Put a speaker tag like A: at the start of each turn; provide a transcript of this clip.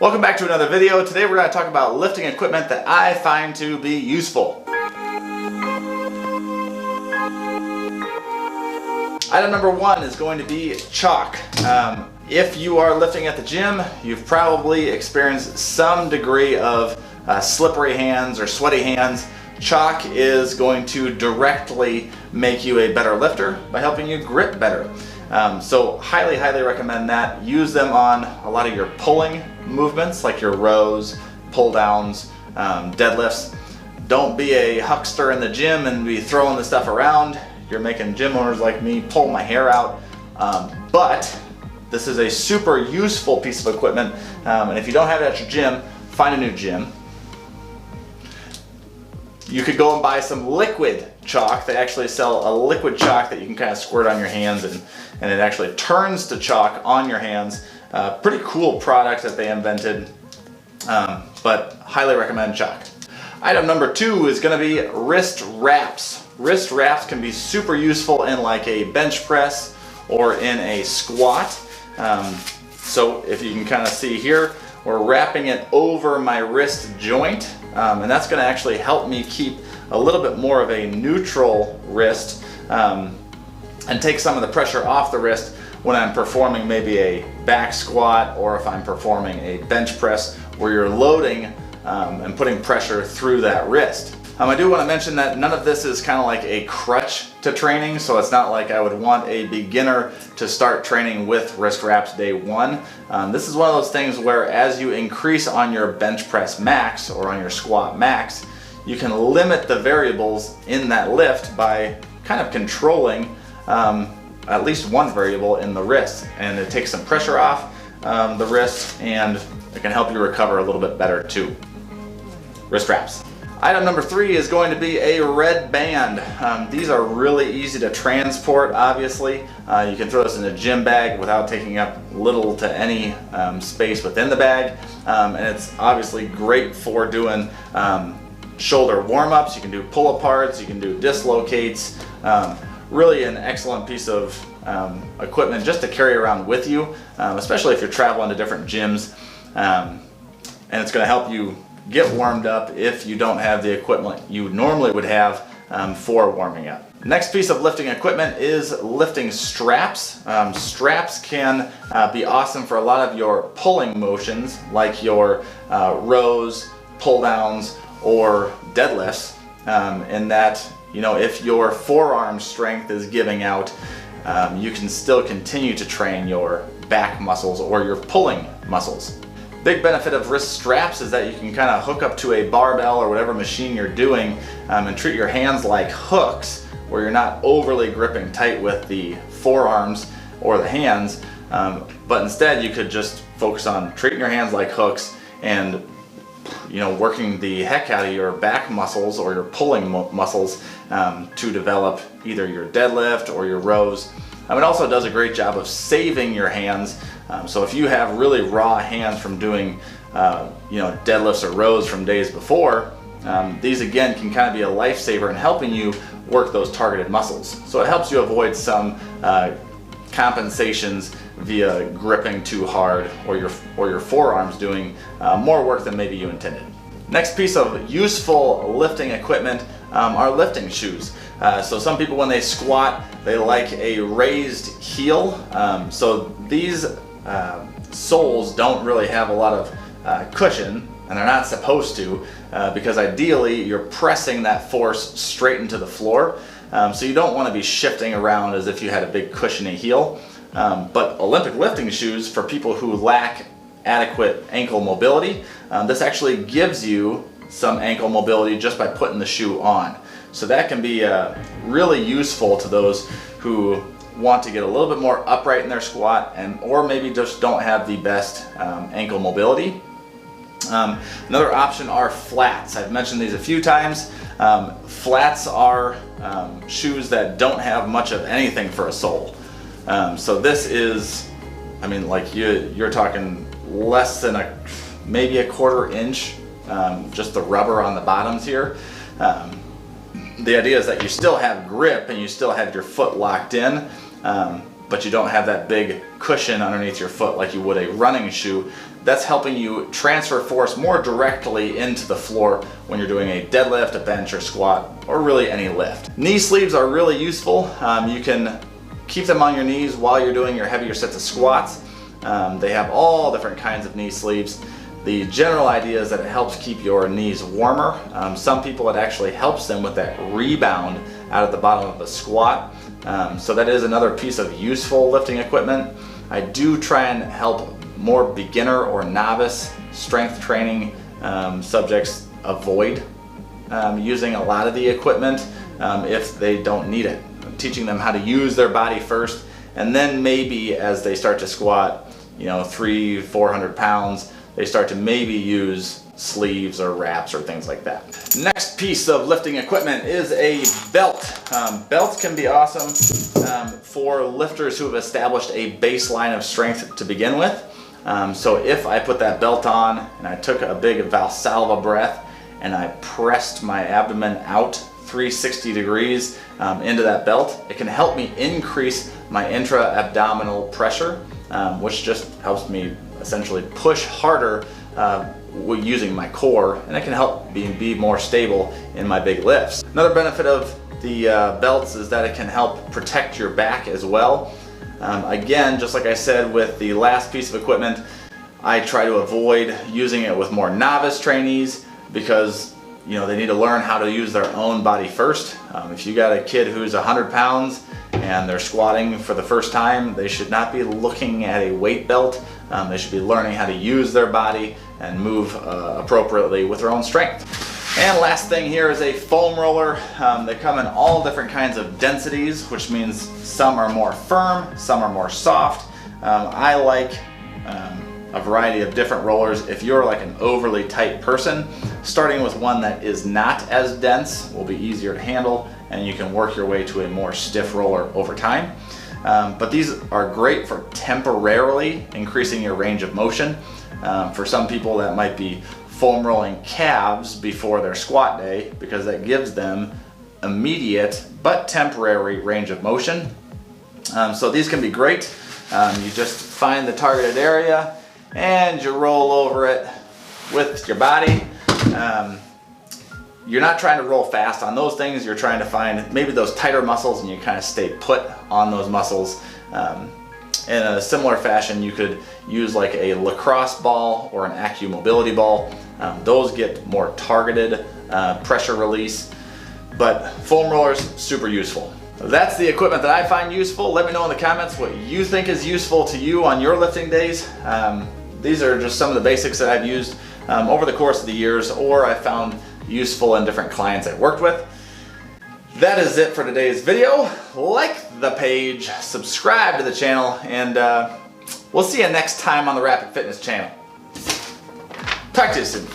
A: Welcome back to another video. Today we're going to talk about lifting equipment that I find to be useful. Item number one is going to be chalk. If you are lifting at the gym, you've probably experienced some degree of slippery hands or sweaty hands. Chalk is going to directly make you a better lifter by helping you grip better. So highly recommend that. Use them on a lot of your pulling movements like your rows, pull downs, deadlifts. Don't be a huckster in the gym and be throwing the stuff around. You're making gym owners like me pull my hair out. But this is a super useful piece of equipment. And if you don't have it at your gym, find a new gym. You could go and buy some liquid chalk. They actually sell a liquid chalk that you can kind of squirt on your hands and it actually turns to chalk on your hands. Pretty cool product that they invented, but highly recommend chalk. Item number two is going to be wrist wraps. Wrist wraps can be super useful in like a bench press or in a squat. So if you can kind of see here, we're wrapping it over my wrist joint, and that's going to actually help me keep a little bit more of a neutral wrist and take some of the pressure off the wrist when I'm performing maybe a back squat or if I'm performing a bench press where you're loading and putting pressure through that wrist. I do want to mention that none of this is kind of like a crutch to training, so it's not like I would want a beginner to start training with wrist wraps day one. This is one of those things where as you increase on your bench press max or on your squat max, you can limit the variables in that lift by kind of controlling at least one variable in the wrist, and it takes some pressure off the wrist and it can help you recover a little bit better too. Wrist wraps. Item number three is going to be a red band. These are really easy to transport, obviously. You can throw this in a gym bag without taking up little to any space within the bag. And it's obviously great for doing shoulder warm-ups. You can do pull-aparts, you can do dislocates. Really an excellent piece of equipment just to carry around with you, especially if you're traveling to different gyms. And it's going to help you get warmed up if you don't have the equipment you normally would have for warming up. Next piece of lifting equipment is lifting straps. Straps can be awesome for a lot of your pulling motions like your rows, pull downs, or deadlifts, in that, you know, if your forearm strength is giving out, you can still continue to train your back muscles or your pulling muscles. Big benefit of wrist straps is that you can kind of hook up to a barbell or whatever machine you're doing and treat your hands like hooks where you're not overly gripping tight with the forearms or the hands, but instead you could just focus on treating your hands like hooks and, you know, working the heck out of your back muscles or your pulling muscles to develop either your deadlift or your rows. It also does a great job of saving your hands. So if you have really raw hands from doing you know, deadlifts or rows from days before, these again can kind of be a lifesaver in helping you work those targeted muscles. So it helps you avoid some compensations via gripping too hard or your forearms doing more work than maybe you intended. Next piece of useful lifting equipment are lifting shoes. So some people when they squat, they like a raised heel. So these soles don't really have a lot of cushion, and they're not supposed to, because ideally you're pressing that force straight into the floor. So you don't want to be shifting around as if you had a big cushiony heel. But Olympic lifting shoes, for people who lack adequate ankle mobility, this actually gives you some ankle mobility just by putting the shoe on. So that can be really useful to those who want to get a little bit more upright in their squat or maybe just don't have the best ankle mobility. Another option are flats. I've mentioned these a few times. Flats are shoes that don't have much of anything for a sole. So this is, I mean, like you're talking less than maybe a quarter inch, just the rubber on the bottoms here. The idea is that you still have grip and you still have your foot locked in, but you don't have that big cushion underneath your foot like you would a running shoe that's helping you transfer force more directly into the floor when you're doing a deadlift, a bench, or squat, or really any lift. Knee sleeves are really useful. You can keep them on your knees while you're doing your heavier sets of squats. They have all different kinds of knee sleeves. The general idea is that it helps keep your knees warmer. Some people, it actually helps them with that rebound out of the bottom of a squat. So that is another piece of useful lifting equipment. I do try and help more beginner or novice strength training subjects avoid using a lot of the equipment if they don't need it. I'm teaching them how to use their body first, and then maybe as they start to squat, 300-400 pounds, they start to maybe use sleeves or wraps or things like that. Next piece of lifting equipment is a belt. Belts can be awesome for lifters who have established a baseline of strength to begin with. So if I put that belt on and I took a big Valsalva breath and I pressed my abdomen out 360 degrees into that belt, it can help me increase my intra-abdominal pressure, which just helps me essentially push harder using my core, and it can help me be more stable in my big lifts. Another benefit of the belts is that it can help protect your back as well. Again, just like I said with the last piece of equipment, I try to avoid using it with more novice trainees because they need to learn how to use their own body first. If you got a kid who's 100 pounds and they're squatting for the first time, they should not be looking at a weight belt. They should be learning how to use their body and move appropriately with their own strength. And last thing here is a foam roller. They come in all different kinds of densities, which means some are more firm, some are more soft. I like a variety of different rollers. If you're like an overly tight person, starting with one that is not as dense will be easier to handle, and you can work your way to a more stiff roller over time. But these are great for temporarily increasing your range of motion. For some people that might be foam rolling calves before their squat day, because that gives them immediate but temporary range of motion. So these can be great. You just find the targeted area and you roll over it with your body. You're not trying to roll fast on those things. You're trying to find maybe those tighter muscles, and you kind of stay put on those muscles. In a similar fashion, you could use like a lacrosse ball or an AccuMobility ball. Those get more targeted pressure release, but foam rollers, super useful. That's the equipment that I find useful. Let me know in the comments what you think is useful to you on your lifting days. These are just some of the basics that I've used over the course of the years, or I found useful in different clients I've worked with. That is it for today's video. Like the page, subscribe to the channel, and we'll see you next time on the Rapid Fitness channel. Talk to you soon.